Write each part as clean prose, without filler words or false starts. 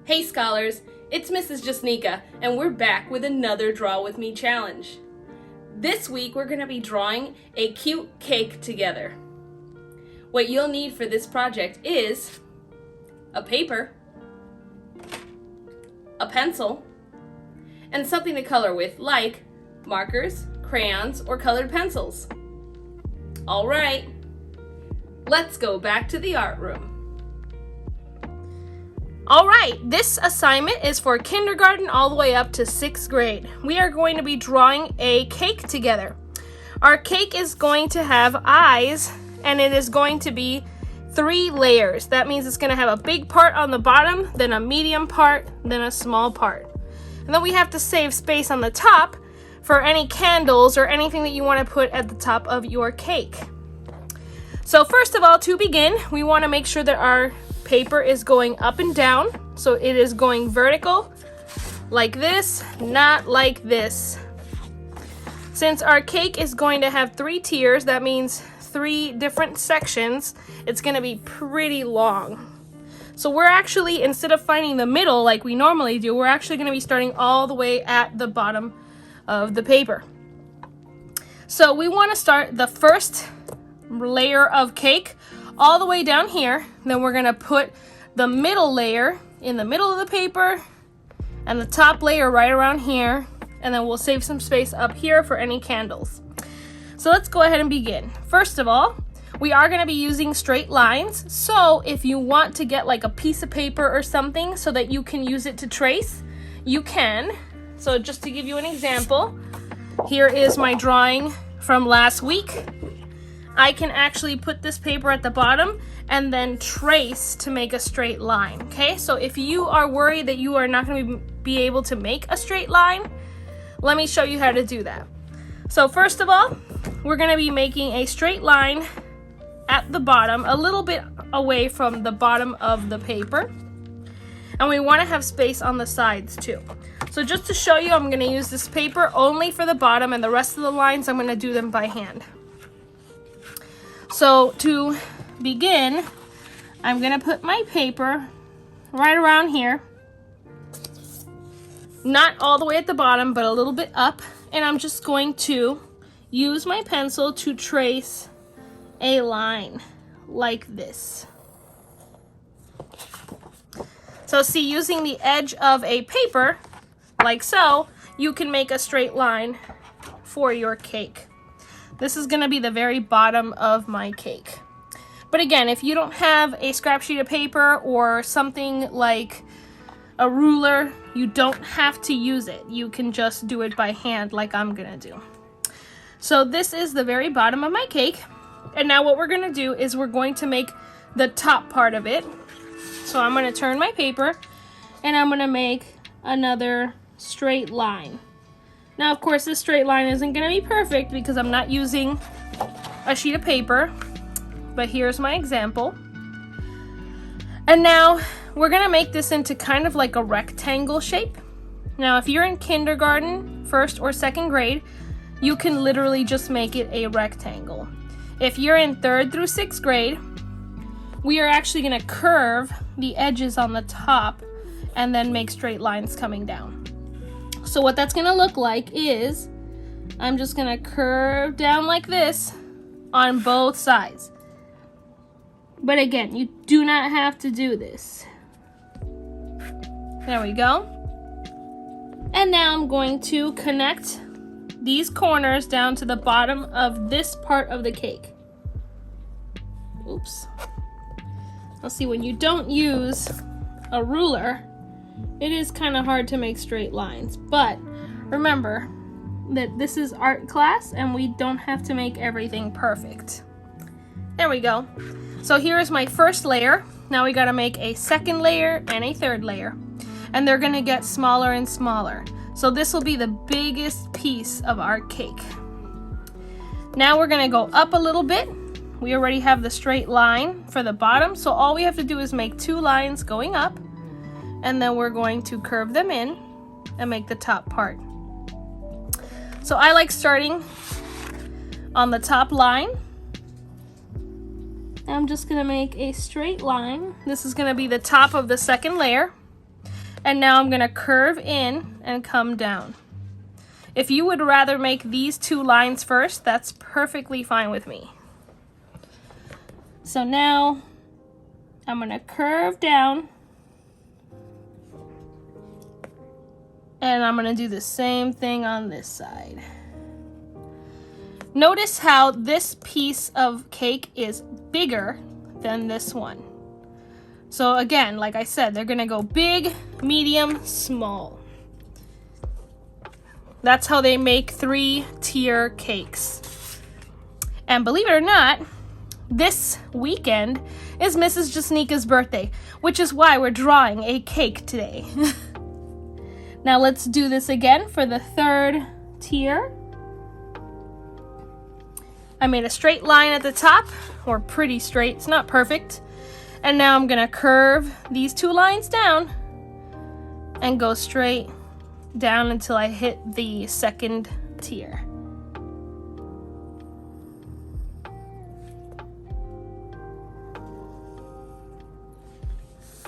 Hey scholars, it's Mrs. Jasnica, and we're back with another Draw With Me challenge. This week we're going to be drawing a cute cake together. What you'll need for this project is a paper, a pencil, and something to color with like markers, crayons, or colored pencils. Alright, let's go back to the art room. Alright, this assignment is for kindergarten all the way up to 6th grade. We are going to be drawing a cake together. Our cake is going to have eyes, and it is going to be 3 layers. That means it's going to have a big part on the bottom, then a medium part, then a small part. And then we have to save space on the top for any candles or anything that you want to put at the top of your cake. So first of all, to begin, we want to make sure that our paper is going up and down, so it is going vertical like this, not like this. Since our cake is going to have 3 tiers, that means 3 different sections, it's going to be pretty long. So we're actually, instead of finding the middle like we normally do, we're actually going to be starting all the way at the bottom of the paper. So we want to start the first layer of cake all the way down here. Then we're going to put the middle layer in the middle of the paper and the top layer right around here, and then we'll save some space up here for any candles. So let's go ahead and begin. First of all, we are going to be using straight lines, so if you want to get like a piece of paper or something so that you can use it to trace, you can. So just to give you an example, here is my drawing from last week. I can actually put this paper at the bottom and then trace to make a straight line, okay? So if you are worried that you are not going to be able to make a straight line, let me show you how to do that. So first of all, we're going to be making a straight line at the bottom, a little bit away from the bottom of the paper. And we want to have space on the sides too. So just to show you, I'm going to use this paper only for the bottom, and the rest of the lines I'm going to do them by hand. So to begin, I'm going to put my paper right around here. Not all the way at the bottom, but a little bit up. And I'm just going to use my pencil to trace a line like this. So see, using the edge of a paper, like so, you can make a straight line for your cake. This is going to be the very bottom of my cake. But again, if you don't have a scrap sheet of paper or something like a ruler, you don't have to use it. You can just do it by hand like I'm going to do. So this is the very bottom of my cake. And now what we're going to do is we're going to make the top part of it. So I'm going to turn my paper and I'm going to make another straight line. Now, of course, this straight line isn't going to be perfect because I'm not using a sheet of paper, but here's my example. And now we're going to make this into kind of like a rectangle shape. Now, if you're in kindergarten, 1st or 2nd grade, you can literally just make it a rectangle. If you're in 3rd through 6th grade, we are actually going to curve the edges on the top and then make straight lines coming down. So what that's going to look like is I'm just going to curve down like this on both sides. But again, you do not have to do this. There we go. And now I'm going to connect these corners down to the bottom of this part of the cake. Oops. Now see, when you don't use a ruler, it is kind of hard to make straight lines, but remember that this is art class and we don't have to make everything perfect. There we go. So here is my first layer. Now we got to make a 2nd layer and a 3rd layer, and they're going to get smaller and smaller. So this will be the biggest piece of our cake. Now we're going to go up a little bit. We already have the straight line for the bottom, so all we have to do is make 2 lines going up, and then we're going to curve them in and make the top part. So I like starting on the top line. I'm just going to make a straight line. This is going to be the top of the 2nd layer. And now I'm gonna curve in and come down. If you would rather make these two lines first, that's perfectly fine with me. So now I'm gonna curve down, and I'm gonna do the same thing on this side. Notice how this piece of cake is bigger than this one. So again, like I said, they're gonna go big, medium, small. That's how they make 3-tier cakes. And believe it or not, this weekend is Mrs. Jasnica's birthday, which is why we're drawing a cake today. Now let's do this again for the 3rd tier. I made a straight line at the top, or pretty straight, it's not perfect. And now I'm gonna curve these 2 lines down and go straight down until I hit the 2nd tier.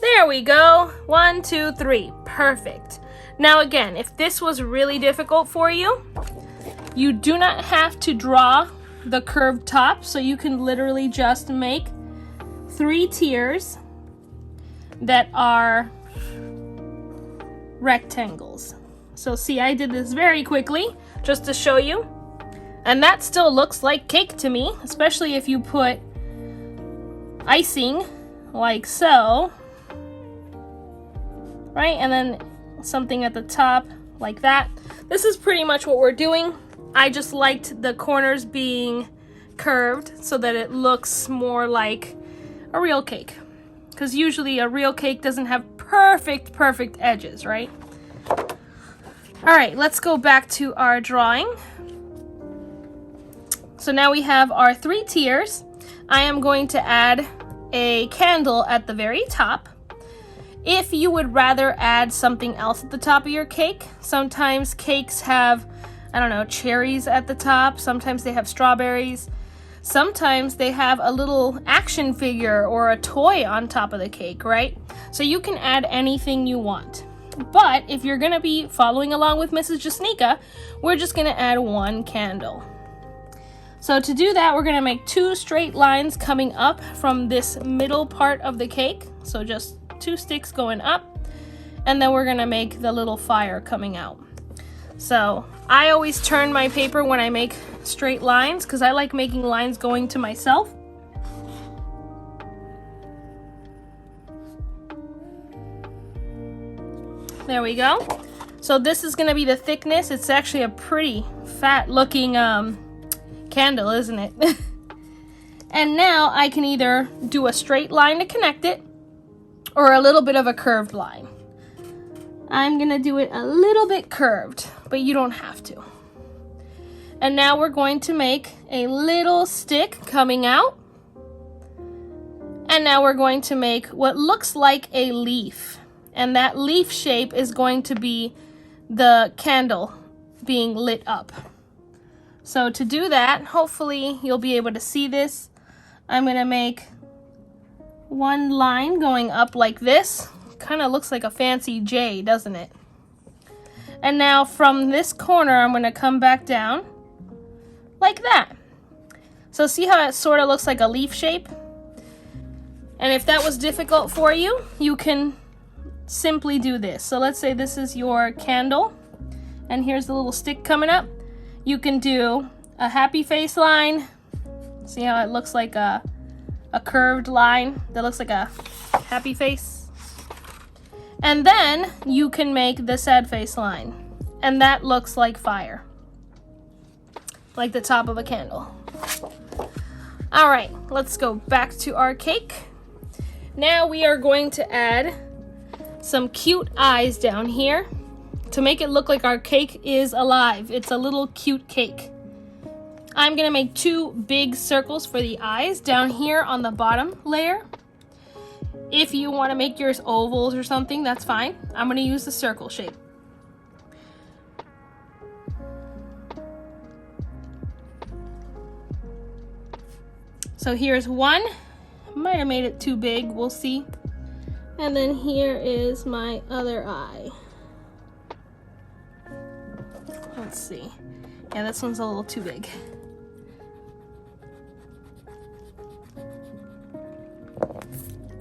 There we go. 1, 2, 3. Perfect. Now again, if this was really difficult for you, you do not have to draw the curved top, so you can literally just make 3 tiers that are rectangles. So see, I did this very quickly just to show you, and that still looks like cake to me, especially if you put icing like so, right? And then something at the top like that. This is pretty much what we're doing. I just liked the corners being curved so that it looks more like a real cake, because usually a real cake doesn't have perfect edges, right? All right, let's go back to our drawing. So now we have our 3 tiers. I am going to add a candle at the very top. If you would rather add something else at the top of your cake, sometimes cakes have, I don't know, cherries at the top. Sometimes they have strawberries. Sometimes they have a little action figure or a toy on top of the cake, right? So you can add anything you want. But if you're gonna be following along with Mrs. Jasnica, we're just gonna add 1 candle. So to do that, we're gonna make 2 straight lines coming up from this middle part of the cake. So just 2 sticks going up, and then we're gonna make the little fire coming out. So I always turn my paper when I make straight lines because I like making lines going to myself. There we go. So this is gonna be the thickness. It's actually a pretty fat looking candle, isn't it? And now I can either do a straight line to connect it or a little bit of a curved line. I'm gonna do it a little bit curved, but you don't have to. And now we're going to make a little stick coming out. And now we're going to make what looks like a leaf. And that leaf shape is going to be the candle being lit up. So to do that, hopefully you'll be able to see this. I'm gonna make 1 line going up like this. Kind of looks like a fancy J, doesn't it? And now from this corner, I'm gonna come back down like that. So see how it sort of looks like a leaf shape? And if that was difficult for you, you can simply do this. So let's say this is your candle, and here's the little stick coming up. You can do a happy face line. See how it looks like a curved line that looks like a happy face? And then you can make the sad face line, and that looks like fire, like the top of a candle. All right, let's go back to our cake. Now we are going to add some cute eyes down here to make it look like our cake is alive. It's a little cute cake. I'm gonna make 2 big circles for the eyes down here on the bottom layer. If you want to make yours ovals or something, that's fine. I'm going to use the circle shape. So here's 1. Might have made it too big. We'll see. And then here is my other eye. Let's see. Yeah, this one's a little too big.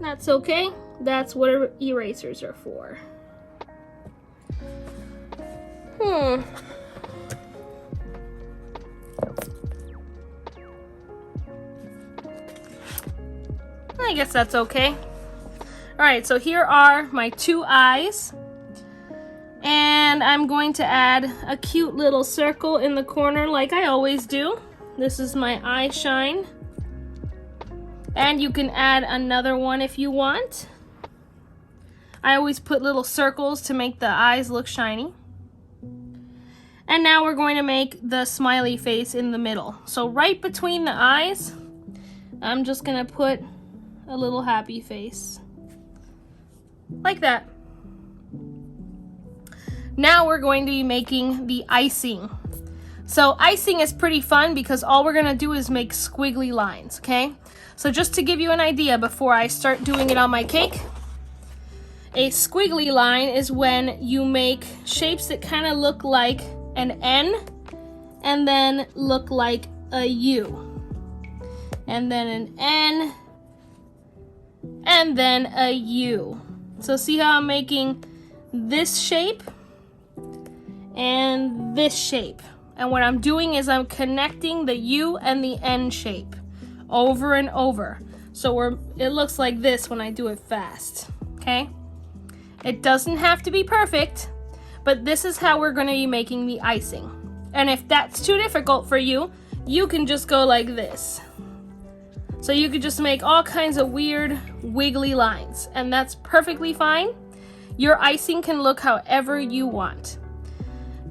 That's okay. That's what erasers are for. I guess that's okay. Alright, so here are my two eyes. And I'm going to add a cute little circle in the corner like I always do. This is my eye shine. And you can add another one if you want. I always put little circles to make the eyes look shiny. And now we're going to make the smiley face in the middle. So right between the eyes, I'm just gonna put a little happy face. Like that. Now we're going to be making the icing. So icing is pretty fun because all we're gonna do is make squiggly lines, okay? So just to give you an idea before I start doing it on my cake, a squiggly line is when you make shapes that kind of look like an N and then look like a U. And then an N and then a U. So see how I'm making this shape and this shape. And what I'm doing is I'm connecting the U and the N shape over and over. So it looks like this when I do it fast, okay? It doesn't have to be perfect, but this is how we're gonna be making the icing. And if that's too difficult for you, you can just go like this. So you could just make all kinds of weird wiggly lines, and that's perfectly fine. Your icing can look however you want.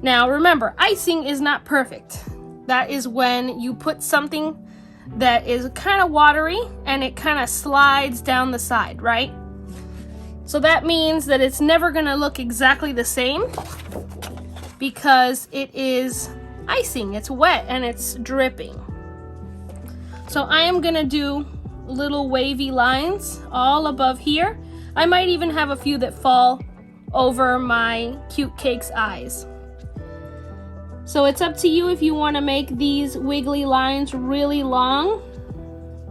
Now remember, icing is not perfect. That is when you put something that is kind of watery and it kind of slides down the side, right? So that means that it's never gonna look exactly the same because it is icing, it's wet and it's dripping. So I am gonna do little wavy lines all above here. I might even have a few that fall over my cute cake's eyes. So it's up to you if you want to make these wiggly lines really long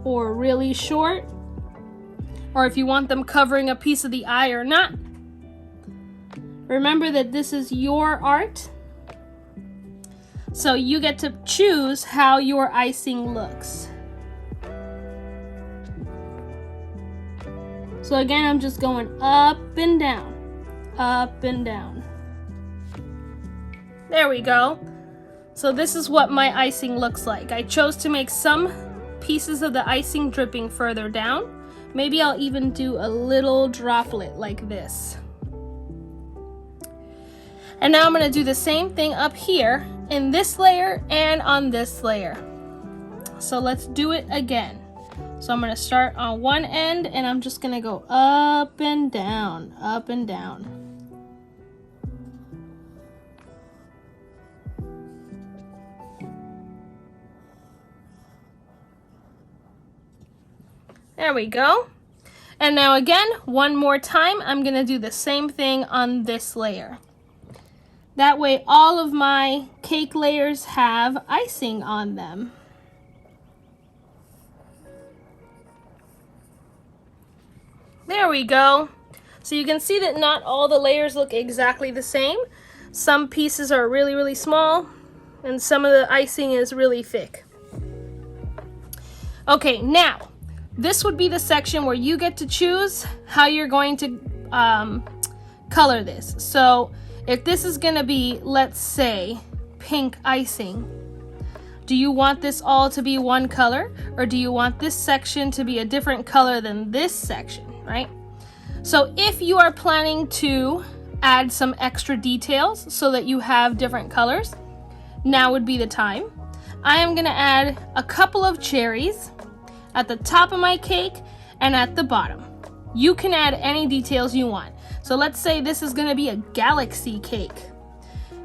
or really short, or if you want them covering a piece of the eye or not. Remember that this is your art, so you get to choose how your icing looks. So again, I'm just going up and down, up and down. There we go. So this is what my icing looks like. I chose to make some pieces of the icing dripping further down. Maybe I'll even do a little droplet like this. And now I'm gonna do the same thing up here in this layer and on this layer. So let's do it again. So I'm gonna start on one end and I'm just gonna go up and down, up and down. There we go. And now again, one more time, I'm gonna do the same thing on this layer. That way all of my cake layers have icing on them. There we go. So you can see that not all the layers look exactly the same. Some pieces are really, really small, and some of the icing is really thick. Okay, now, this would be the section where you get to choose how you're going to color this. So if this is gonna be, let's say, pink icing, do you want this all to be one color, or do you want this section to be a different color than this section, right? So if you are planning to add some extra details so that you have different colors, now would be the time. I am gonna add a couple of cherries at the top of my cake and at the bottom. You can add any details you want. So let's say this is gonna be a galaxy cake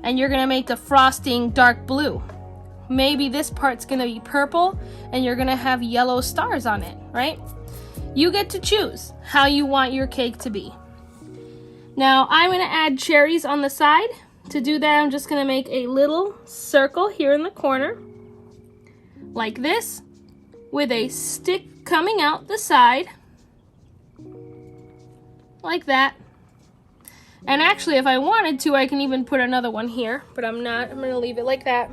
and you're gonna make the frosting dark blue. Maybe this part's gonna be purple and you're gonna have yellow stars on it, right? You get to choose how you want your cake to be. Now I'm going to add cherries on the side. To do that, I'm just going to make a little circle here in the corner, like this, with a stick coming out the side, like that. And actually, if I wanted to, I can even put another one here, but I'm not. I'm going to leave it like that.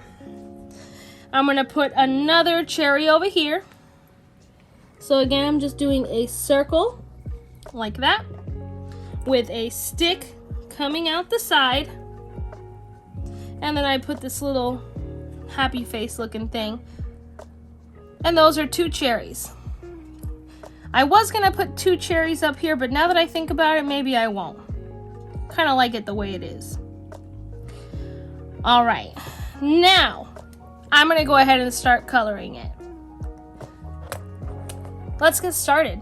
I'm going to put another cherry over here. So again, I'm just doing a circle like that with a stick coming out the side. And then I put this little happy face looking thing. And those are 2 cherries. I was going to put 2 cherries up here, but now that I think about it, maybe I won't. Kind of like it the way it is. All right. Now, I'm going to go ahead and start coloring it. Let's get started.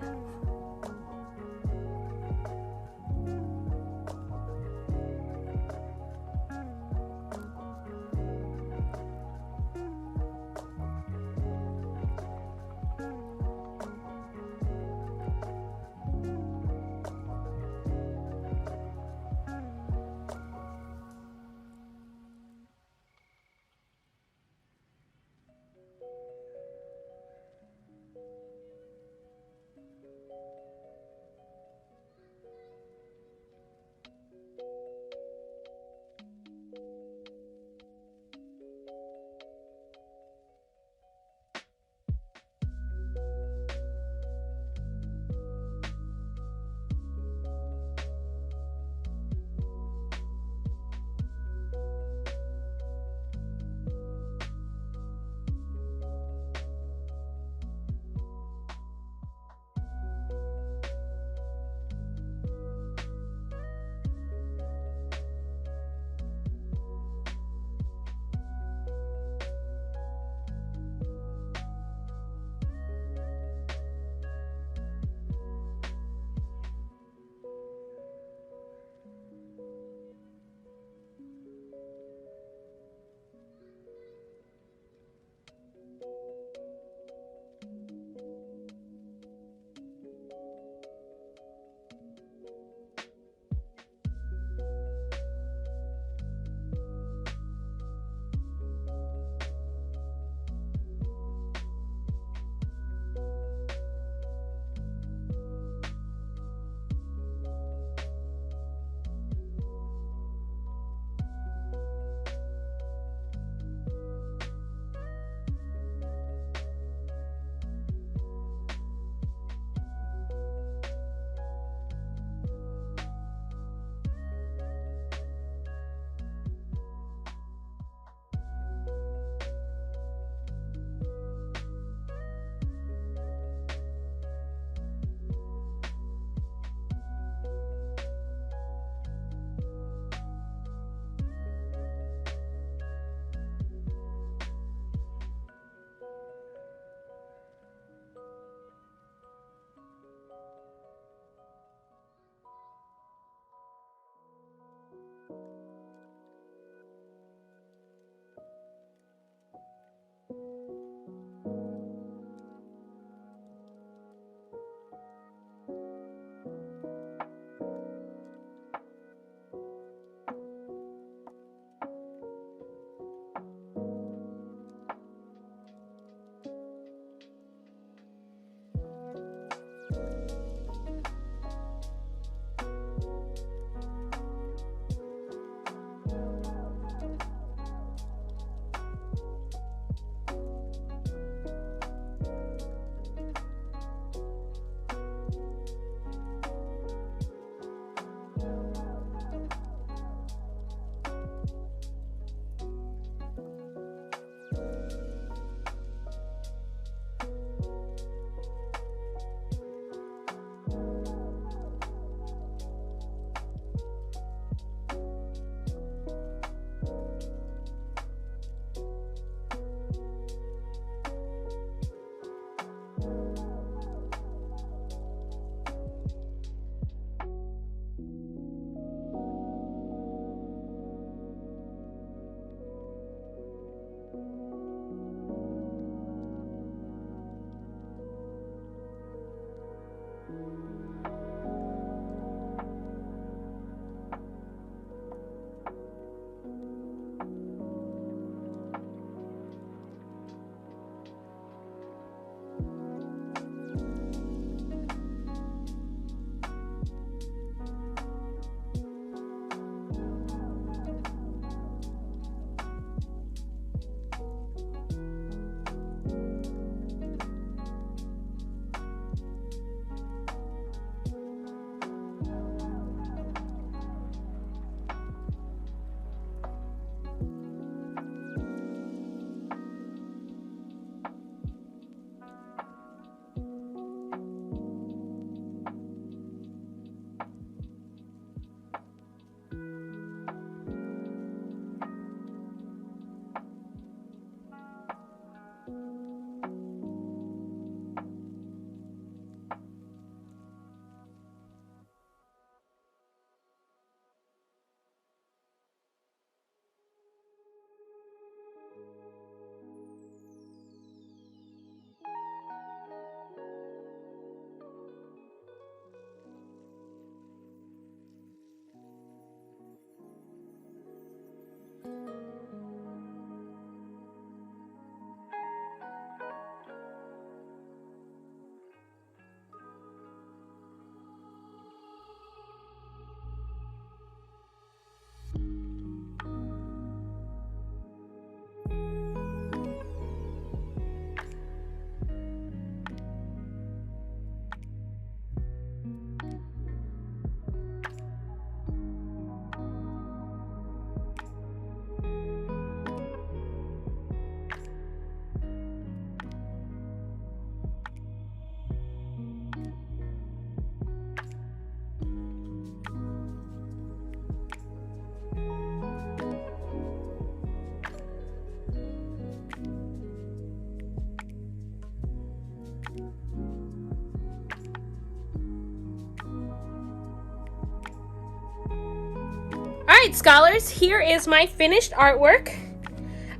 Alright, scholars, here is my finished artwork.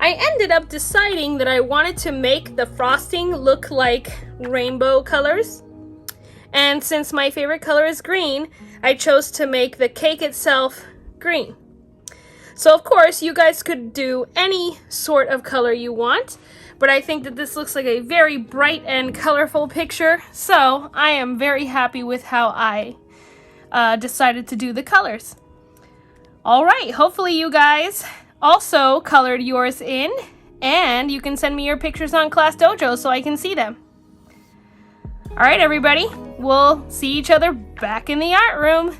I ended up deciding that I wanted to make the frosting look like rainbow colors. And since my favorite color is green, I chose to make the cake itself green. So of course, you guys could do any sort of color you want, but I think that this looks like a very bright and colorful picture, so I am very happy with how I decided to do the colors. Alright, hopefully you guys also colored yours in, and you can send me your pictures on Class Dojo so I can see them. Alright everybody, we'll see each other back in the art room.